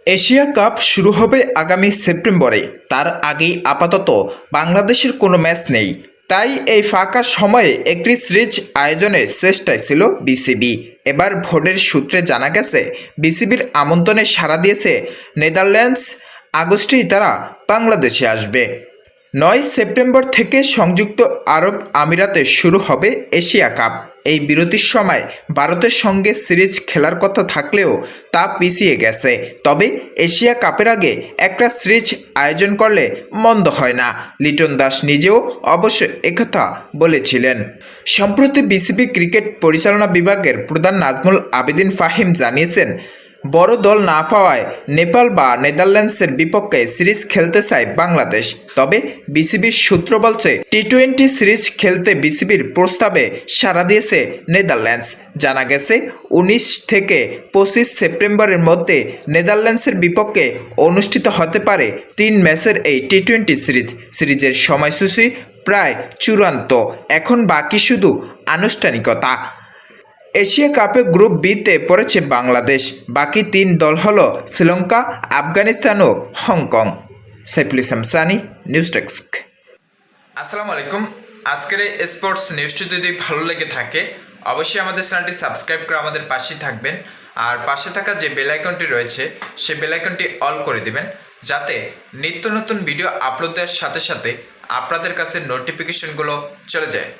Asia cup শুরু হবে আগামী সেপ্টেম্বরে। তার আগেই আপাতত বাংলাদেশের কোনো ম্যাচ নেই। তাই এই ফাঁকা সময়ে একটি সিরিজ আয়োজনের চেষ্টায় ছিল বিসিবি। এবার ভোটের সূত্রে জানা গেছে, বিসিবির আমন্ত্রণে সাড়া দিয়েছে নেদারল্যান্ডস। আগস্টেই তারা বাংলাদেশে আসবে। 9 সেপ্টেম্বর থেকে সংযুক্ত আরব আমিরাতে শুরু হবে এশিয়া কাপ। এই বিরতির সময় ভারতের সঙ্গে সিরিজ খেলার কথা থাকলেও তা পিছিয়ে গেছে। তবে এশিয়া কাপের আগে একটা সিরিজ আয়োজন করলে মন্দ হয় না। লিটন দাস নিজেও অবশ্য একথা বলেছিলেন। সম্প্রতি বিসিবি ক্রিকেট পরিচালনা বিভাগের প্রধান নাজমুল আবেদিন ফাহিম জানিয়েছেন, বড় দল না পাওয়ায় নেপাল বা নেদারল্যান্ডসের বিপক্ষে সিরিজ খেলতে চায় বাংলাদেশ। তবে বিসিবির সূত্র বলছে, টি-20 সিরিজ খেলতে বিসিবির প্রস্তাবে সাড়া দিয়েছে নেদারল্যান্ডস। জানা গেছে, 19 থেকে 25 সেপ্টেম্বরের মধ্যে নেদারল্যান্ডসের বিপক্ষে অনুষ্ঠিত হতে পারে 3 ম্যাচের এই টি-20 সিরিজ। সিরিজের সময়সূচি প্রায় চূড়ান্ত, এখন বাকি শুধু আনুষ্ঠানিকতা। এশিয়া কাপে গ্রুপ বিতে পড়েছে বাংলাদেশ। বাকি 3 দল হল শ্রীলঙ্কা, আফগানিস্তান ও Hong Kong. Saiful Islam Sunny, news desk. আসসালামু আলাইকুম। আজকের এই স্পোর্টস নিউজটি যদি ভালো লেগে থাকে, অবশ্যই আমাদের চ্যানেলটি সাবস্ক্রাইব করে আমাদের পাশেই থাকবেন। আর পাশে থাকা যে বেল আইকনটি রয়েছে, সেই বেল আইকনটি অল করে দিবেন, যাতে নিত্য নতুন ভিডিও আপলোড দেওয়ার সাথে সাথে আপনাদের কাছে নোটিফিকেশনগুলো চলে যায়।